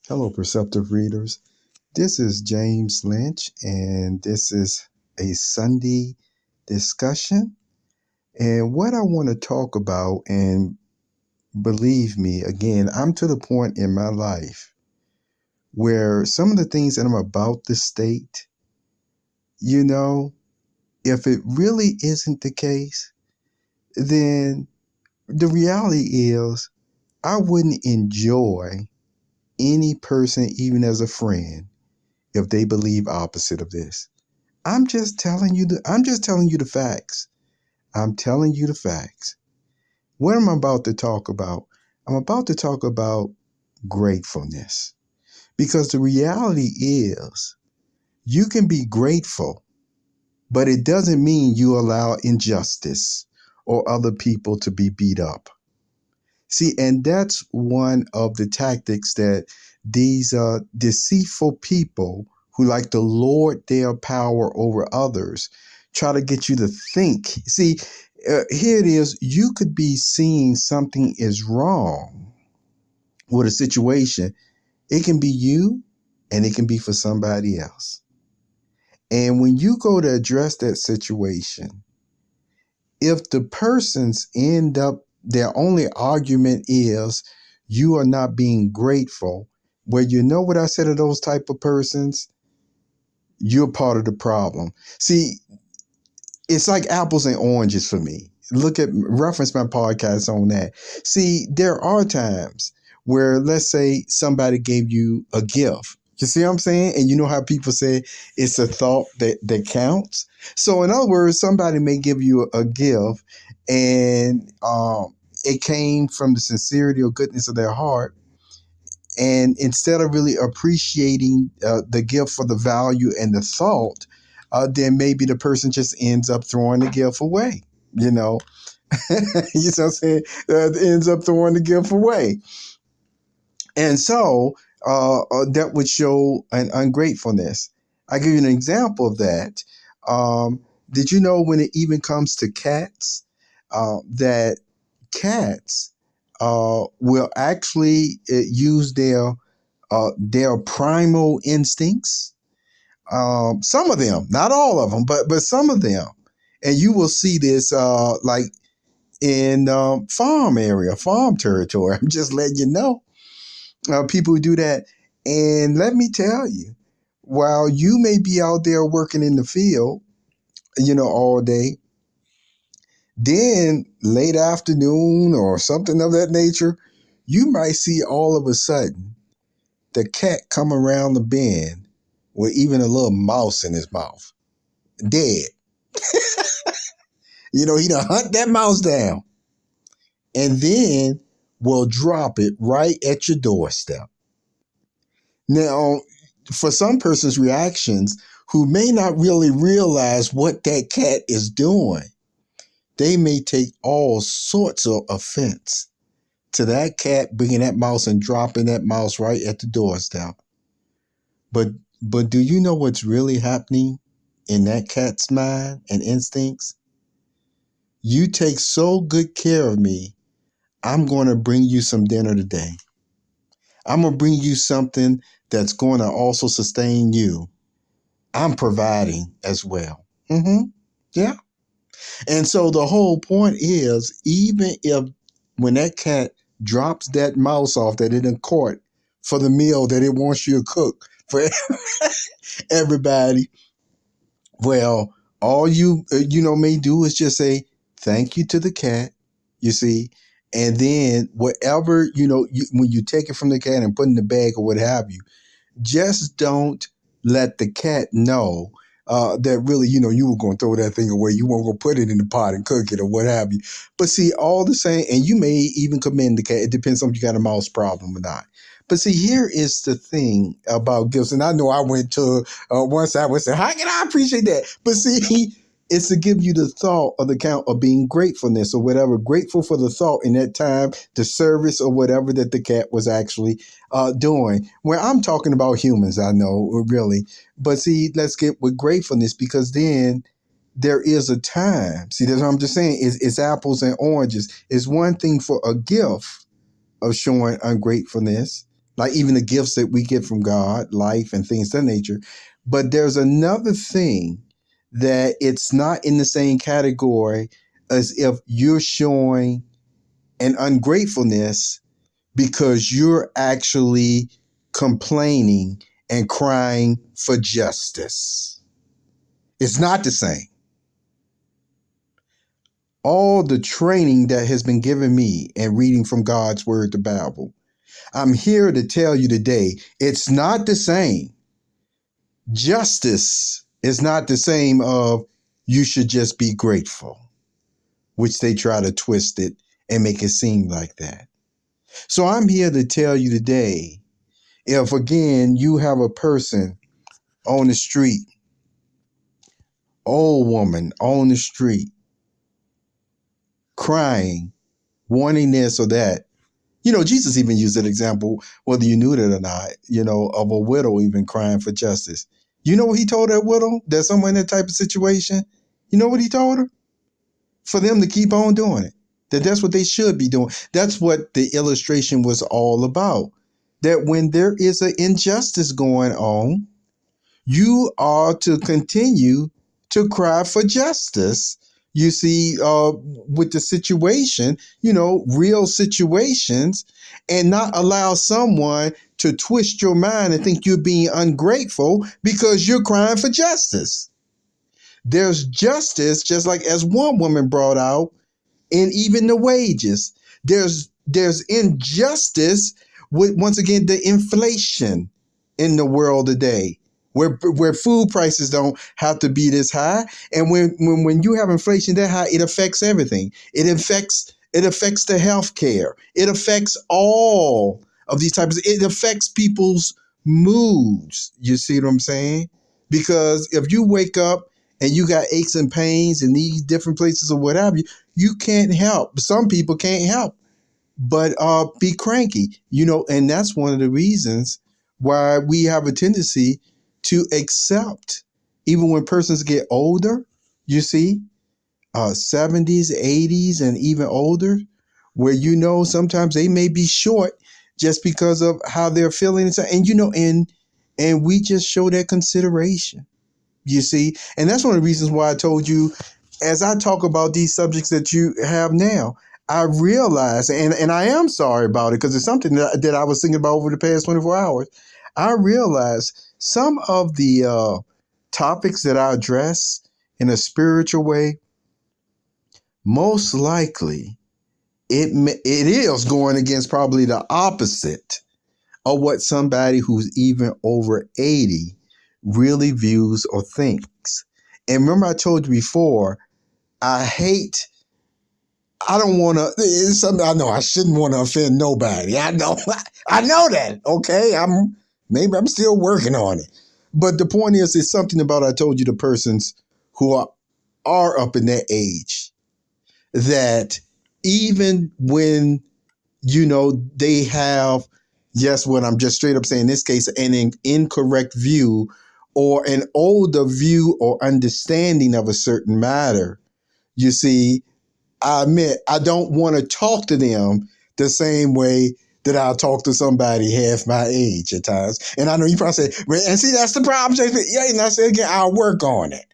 Hello, perceptive readers. This is James Lynch, and this is a Sunday discussion. And what I want to talk about, and believe me, again, I'm to the point in my life where some of the things that I'm about to state, if it really isn't the case, then the reality is I wouldn't enjoy any person, even as a friend, if they believe opposite of this. I'm just telling you the facts. I'm telling you the facts. What am I about to talk about? I'm about to talk about gratefulness. Because the reality is you can be grateful, but it doesn't mean you allow injustice or other people to be beat up. See, and that's one of the tactics that these deceitful people who like to lord their power over others try to get you to think. See, here it is. You could be seeing something is wrong with a situation. It can be you and it can be for somebody else. And when you go to address that situation, if the persons end up, their only argument is you are not being grateful, well, you know what I said to those type of persons? You're part of the problem. See, it's like apples and oranges for me. Reference my podcast on that. See, there are times where, let's say, somebody gave you a gift. You see what I'm saying? And you know how people say it's a thought that counts? So, in other words, somebody may give you a gift and it came from the sincerity or goodness of their heart. And instead of really appreciating the gift for the value and the thought, then maybe the person just ends up throwing the gift away. You know, you know what I'm saying? Ends up throwing the gift away. And so that would show an ungratefulness. I give you an example of that. Did you know when it even comes to cats, that cats will actually use their primal instincts? Some of them, not all of them, but some of them. And you will see this like in farm territory. I'm just letting you know. People who do that. And let me tell you, while you may be out there working in the field, all day, then late afternoon or something of that nature, you might see all of a sudden the cat come around the bend with even a little mouse in his mouth, dead. He done hunt that mouse down and then will drop it right at your doorstep. Now, for some person's reactions who may not really realize what that cat is doing, they may take all sorts of offense to that cat bringing that mouse and dropping that mouse right at the doorstep. But do you know what's really happening in that cat's mind and instincts? You take so good care of me, I'm going to bring you some dinner today. I'm going to bring you something that's going to also sustain you. I'm providing as well. Yeah. And so the whole point is, even if when that cat drops that mouse off that it done caught for the meal that it wants you to cook for everybody, well, all you may do is just say thank you to the cat, you see, and then whatever when you take it from the cat and put it in the bag or what have you, just don't let the cat know that really, you were going to throw that thing away. You weren't going to put it in the pot and cook it or what have you. But see, all the same, and you may even commend the cat. It depends on if you got a mouse problem or not. But see, here is the thing about gifts. And I know I went to one side and said, how can I appreciate that? But see, it's to give you the thought of the count of being gratefulness or whatever, grateful for the thought in that time, the service or whatever that the cat was actually doing. Where I'm talking about humans, I know, really. But see, let's get with gratefulness, because then there is a time. See, that's what I'm just saying. It's apples and oranges. It's one thing for a gift of showing ungratefulness, like even the gifts that we get from God, life and things of that nature. But there's another thing that it's not in the same category as if you're showing an ungratefulness because you're actually complaining and crying for justice. It's not the same. All the training that has been given me and reading from God's word, the Bible, I'm here to tell you today, it's not the same. Justice is not the same of you should just be grateful, which they try to twist it and make it seem like that. So I'm here to tell you today, if again you have a person on the street, old woman on the street, crying, wanting this or that. Jesus even used that example, whether you knew it or not, of a widow even crying for justice. You know what he told that widow that's somewhere in that type of situation? You know what he told her? For them to keep on doing it. That's what they should be doing. That's what the illustration was all about. That when there is an injustice going on, you are to continue to cry for justice. You see, with the situation, real situations, and not allow someone to twist your mind and think you're being ungrateful because you're crying for justice. There's justice, just like as one woman brought out, in even the wages. There's injustice with, once again, the inflation in the world today, where food prices don't have to be this high. And when you have inflation that high, it affects everything. It affects the health care. It affects all of these types. It affects people's moods. You see what I'm saying? Because if you wake up and you got aches and pains in these different places or whatever, you can't help. Some people can't help but be cranky, and that's one of the reasons why we have a tendency to accept, even when persons get older, you see, 70s, 80s, and even older, where, sometimes they may be short just because of how they're feeling. And we just show that consideration, you see. And that's one of the reasons why I told you, as I talk about these subjects that you have now, I realize, and I am sorry about it because it's something that I was thinking about over the past 24 hours. I realize some of the topics that I address in a spiritual way, most likely it is going against probably the opposite of what somebody who's even over 80 really views or thinks. And remember I told you before, I don't want to, it's something I know I shouldn't want to offend nobody. I know that. Okay. Maybe I'm still working on it. But the point is, it's something about, I told you, the persons who are up in that age, that even when, they have, yes, what I'm just straight up saying, in this case, an incorrect view or an older view or understanding of a certain matter, you see, I admit I don't want to talk to them the same way that I'll talk to somebody half my age at times. And I know you probably say, and see, that's the problem, JP. Yeah, and I say again, I'll work on it.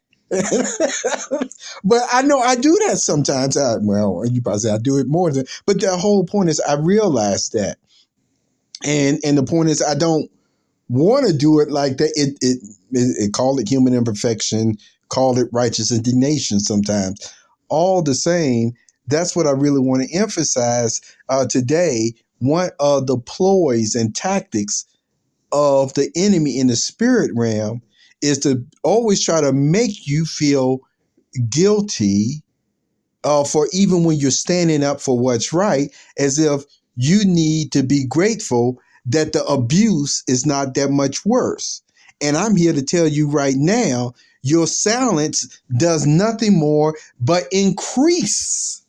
But I know I do that sometimes. You probably say I do it more than, but the whole point is I realize that. And the point is I don't want to do it like that. It call it human imperfection, call it righteous indignation sometimes. All the same, that's what I really want to emphasize today. One of the ploys and tactics of the enemy in the spirit realm is to always try to make you feel guilty for even when you're standing up for what's right, as if you need to be grateful that the abuse is not that much worse. And I'm here to tell you right now, your silence does nothing more but increase,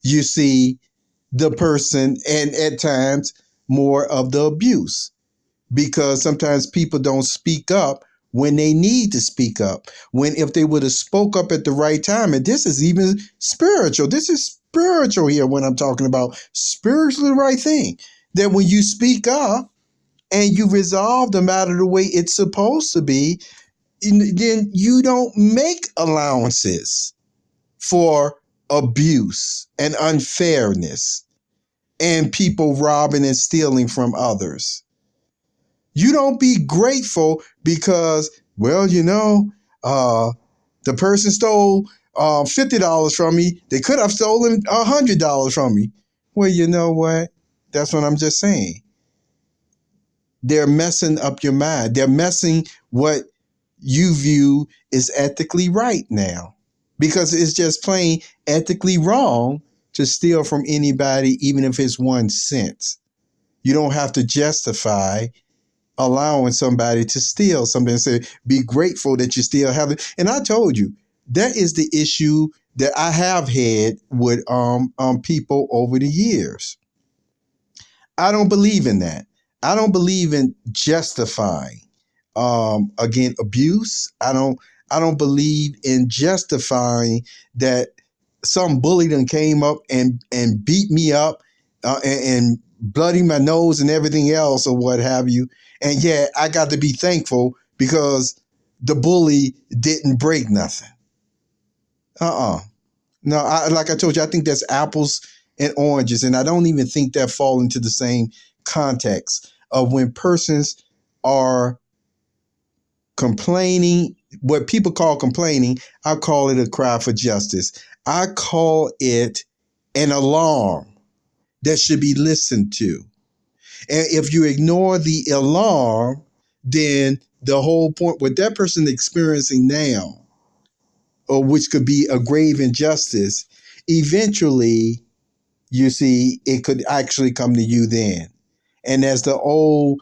you see, the person, and at times more of the abuse, because sometimes people don't speak up when they need to speak up. When if they would have spoke up at the right time, and this is even spiritual. This is spiritual here when I'm talking about spiritually the right thing. that when you speak up and you resolve the matter the way it's supposed to be, then you don't make allowances for abuse and unfairness and people robbing and stealing from others. You don't be grateful because, well, the person stole $50 from me. They could have stolen $100 from me. Well, you know what? That's what I'm just saying. They're messing up your mind. They're messing what you view is ethically right now, because it's just plain ethically wrong to steal from anybody, even if it's 1 cent. You don't have to justify allowing somebody to steal something and say, be grateful that you still have it. And I told you, that is the issue that I have had with people over the years. I don't believe in that. I don't believe in justifying again abuse. I don't believe in justifying that some bully done came up and beat me up and bloody my nose and everything else or what have you. And yeah, I got to be thankful because the bully didn't break nothing. No, like I told you, I think that's apples and oranges, and I don't even think that fall into the same context of when persons are complaining. What people call complaining, I call it a cry for justice. I call it an alarm that should be listened to. And if you ignore the alarm, then the whole point, what that person is experiencing now, or which could be a grave injustice, eventually, you see, it could actually come to you then. And as the old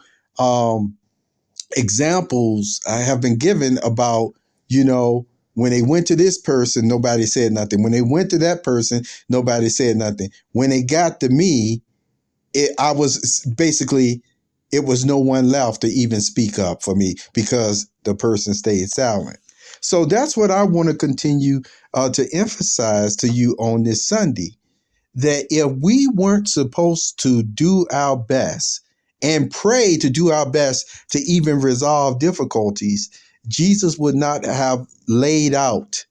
examples I have been given about, when they went to this person, nobody said nothing. When they went to that person, nobody said nothing. When they got to me, it was no one left to even speak up for me because the person stayed silent. So that's what I want to continue to emphasize to you on this Sunday, that if we weren't supposed to do our best and pray to do our best to even resolve difficulties, Jesus would not have laid out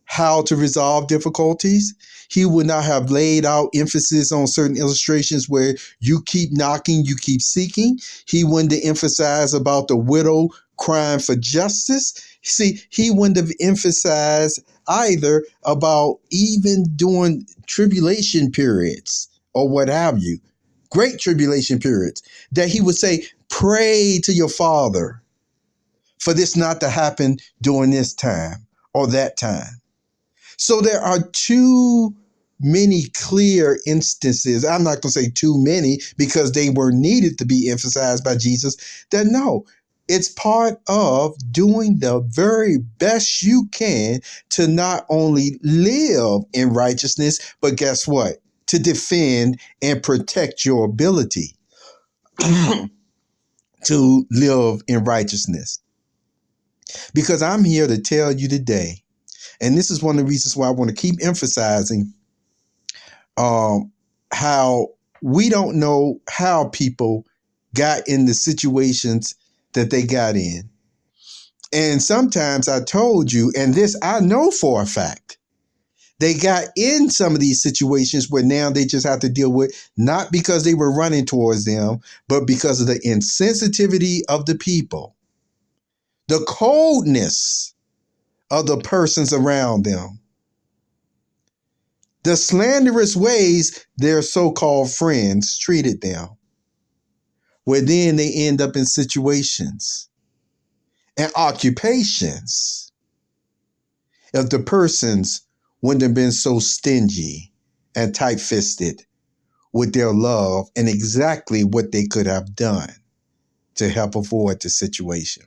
how to resolve difficulties. He would not have laid out emphasis on certain illustrations where you keep knocking, you keep seeking. He wouldn't have emphasized about the widow crying for justice. See, he wouldn't have emphasized either about even during tribulation periods or what have you, great tribulation periods, that he would say, pray to your Father for this not to happen during this time or that time. So there are too many clear instances. I'm not going to say too many because they were needed to be emphasized by Jesus, that no, it's part of doing the very best you can to not only live in righteousness, but guess what? To defend and protect your ability to live in righteousness. Because I'm here to tell you today, and this is one of the reasons why I want to keep emphasizing how we don't know how people got in the situations that they got in. And sometimes I told you, and this I know for a fact, they got in some of these situations where now they just have to deal with, not because they were running towards them, but because of the insensitivity of the people, the coldness of the persons around them, the slanderous ways their so-called friends treated them, where then they end up in situations and occupations if the persons wouldn't have been so stingy and tight-fisted with their love and exactly what they could have done to help avoid the situation.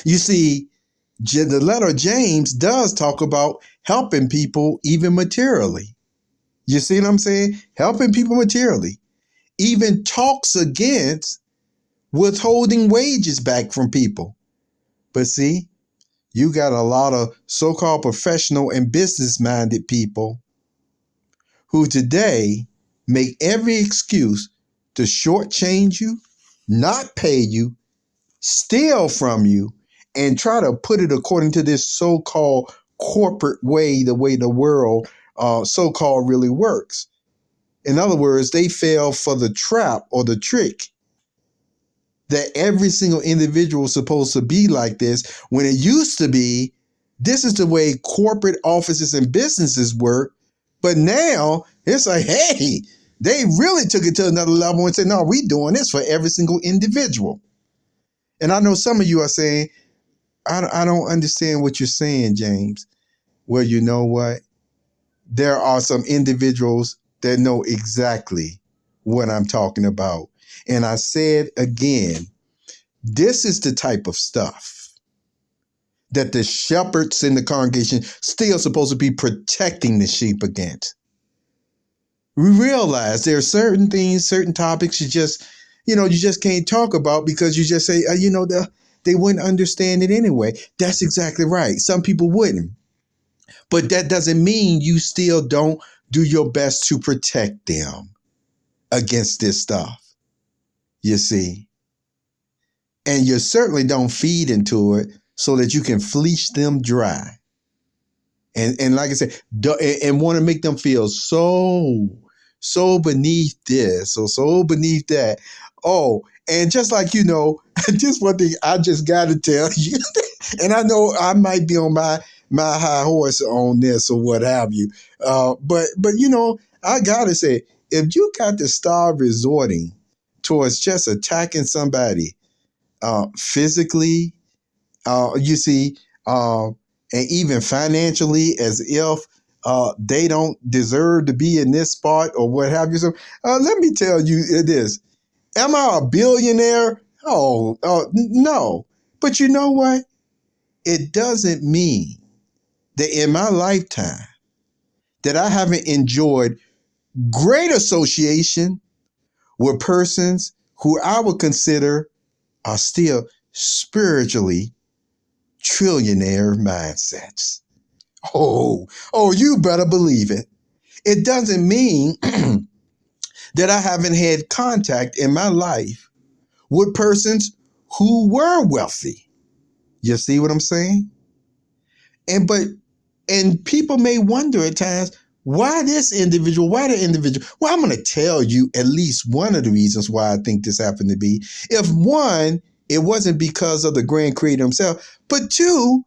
You see, the letter of James does talk about helping people even materially. You see what I'm saying? Helping people materially. Even talks against withholding wages back from people. But see, you got a lot of so-called professional and business-minded people who today make every excuse to shortchange you, not pay you, steal from you, and try to put it according to this so-called corporate way, the way the world so-called really works. In other words, they fell for the trap or the trick that every single individual is supposed to be like this, when it used to be, this is the way corporate offices and businesses work. But now it's like, hey, they really took it to another level and said, no, we doing this for every single individual. And I know some of you are saying, I don't understand what you're saying, James. Well, you know what? There are some individuals that know exactly what I'm talking about. And I said again, this is the type of stuff that the shepherds in the congregation still supposed to be protecting the sheep against. We realize there are certain things, certain topics you just can't talk about because you just say, they wouldn't understand it anyway. That's exactly right. Some people wouldn't. But that doesn't mean you still don't do your best to protect them against this stuff, you see. And you certainly don't feed into it so that you can fleece them dry. And like I said, and want to make them feel so beneath this or so beneath that. Oh, and just like, just one thing I just got to tell you, and I know I might be on my high horse on this or what have you. But I got to say, if you got to start resorting towards just attacking somebody physically, you see, and even financially, as if they don't deserve to be in this spot or what have you. So let me tell you this. Am I a billionaire? Oh, no. But you know what? It doesn't mean that in my lifetime that I haven't enjoyed great association with persons who I would consider are still spiritually trillionaire mindsets. Oh, you better believe it. It doesn't mean that I haven't had contact in my life with persons who were wealthy. You see what I'm saying? And people may wonder at times, why this individual? Why the individual? Well, I'm going to tell you at least one of the reasons why I think this happened to be. If one, it wasn't because of the grand creator himself, but two,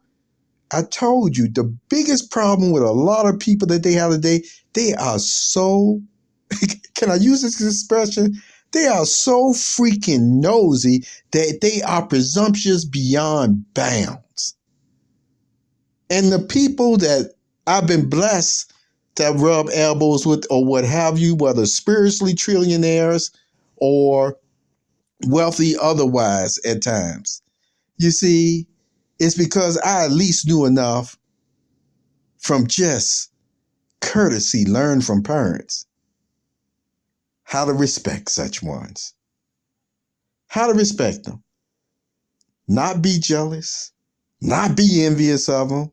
I told you the biggest problem with a lot of people that they have today, they are so, can I use this expression? They are so freaking nosy that they are presumptuous beyond bounds. And the people that I've been blessed to rub elbows with or what have you, whether spiritually trillionaires or wealthy otherwise at times, you see, it's because I at least knew enough from just courtesy learned from parents how to respect such ones, how to respect them, not be jealous, not be envious of them,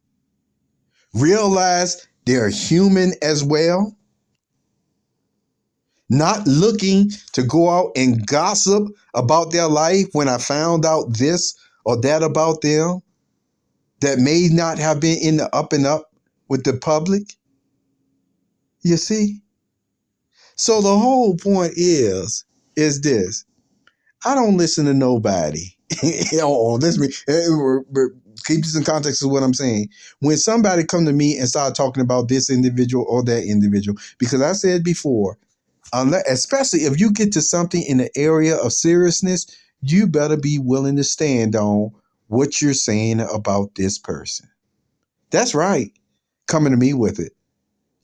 realize they're human as well, not looking to go out and gossip about their life when I found out this or that about them that may not have been in the up and up with the public. You see? So the whole point is this. I don't listen to nobody. Listen to me. Keep this in context of what I'm saying. When somebody come to me and start talking about this individual or that individual, because I said before, especially if you get to something in the area of seriousness, you better be willing to stand on what you're saying about this person. That's right. Coming to me with it.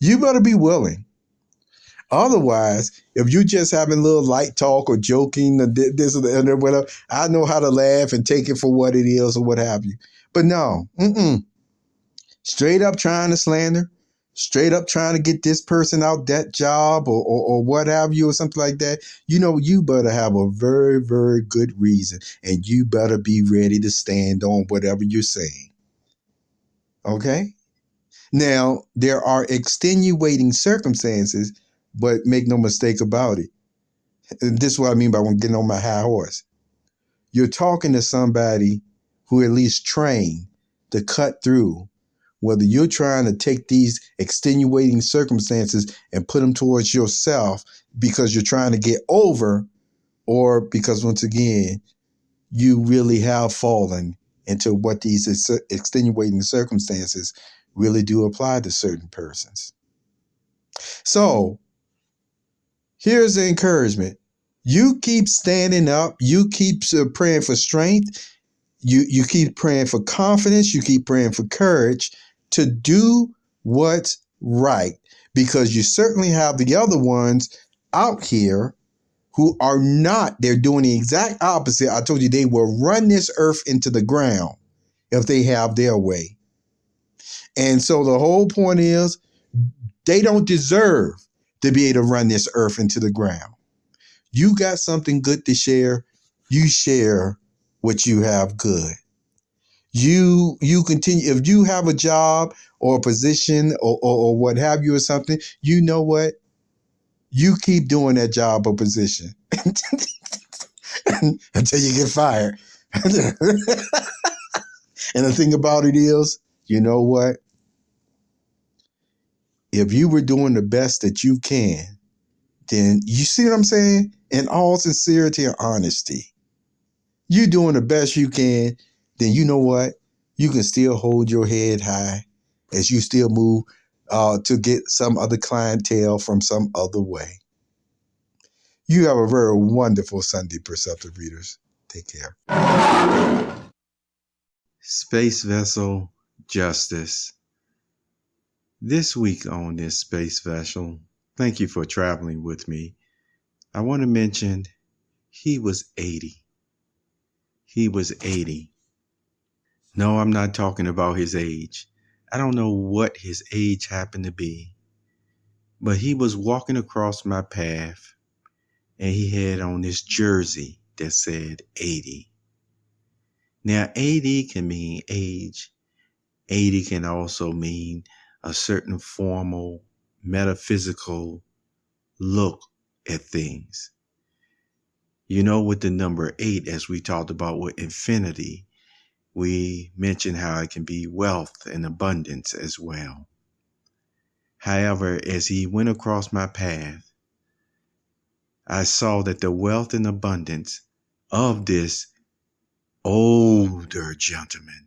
You better be willing. Otherwise, if you just having a little light talk or joking, this or that, whatever, I know how to laugh and take it for what it is or what have you. But no, straight up trying to slander, straight up trying to get this person out that job or what have you or something like that. You better have a very, very good reason, and you better be ready to stand on whatever you're saying. Okay? Now, there are extenuating circumstances, but make no mistake about it. This is what I mean by when getting on my high horse. You're talking to somebody who at least trained to cut through, whether you're trying to take these extenuating circumstances and put them towards yourself because you're trying to get over, or because once again, you really have fallen into what these extenuating circumstances really do apply to certain persons. So here's the encouragement. You keep standing up. You keep praying for strength. You keep praying for confidence. You keep praying for courage to do what's right, because you certainly have the other ones out here who are not. They're doing the exact opposite. I told you they will run this earth into the ground if they have their way. And so the whole point is they don't deserve to be able to run this earth into the ground. You got something good to share, you share what you have good. You continue. If you have a job or a position or what have you or something, you know what? You keep doing that job or position until you get fired. And the thing about it is, you know what? If you were doing the best that you can, then you see what I'm saying? In all sincerity and honesty, you doing the best you can, then you know what? You can still hold your head high as you still move to get some other clientele from some other way. You have a very wonderful Sunday, Perceptive Readers. Take care. Space Vessel Justice. This week on this Space Vessel, thank you for traveling with me. I want to mention he was 80. He was 80. No, I'm not talking about his age. I don't know what his age happened to be, but he was walking across my path and he had on this jersey that said 80. Now, 80 can mean age. 80 can also mean a certain formal, metaphysical look at things. You know, with the number 8, as we talked about with infinity, we mentioned how it can be wealth and abundance as well. However, as he went across my path, I saw that the wealth and abundance of this older gentleman,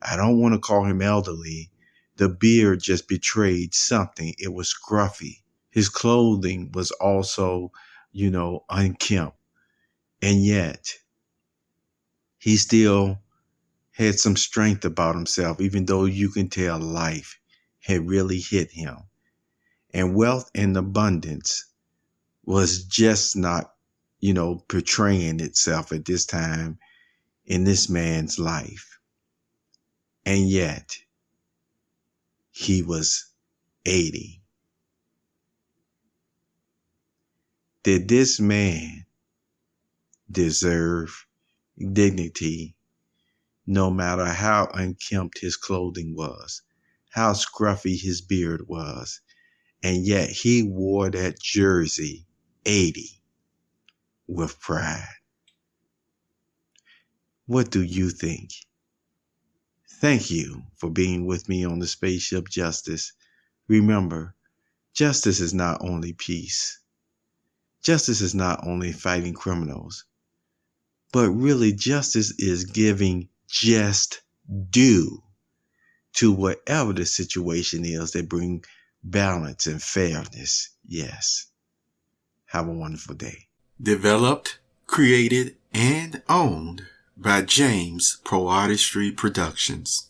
I don't want to call him elderly, the beard just betrayed something. It was scruffy. His clothing was also, unkempt. And yet, he still had some strength about himself, even though you can tell life had really hit him. And wealth and abundance was just not, portraying itself at this time in this man's life. And yet, he was 80. Did this man deserve dignity, no matter how unkempt his clothing was, how scruffy his beard was, and yet he wore that jersey 80 with pride? What do you think? Thank you for being with me on the Spaceship Justice. Remember, justice is not only peace. Justice is not only fighting criminals, but really justice is giving just due to whatever the situation is that bring balance and fairness. Yes. Have a wonderful day. Developed, created, and owned by James Pro Artistry Productions.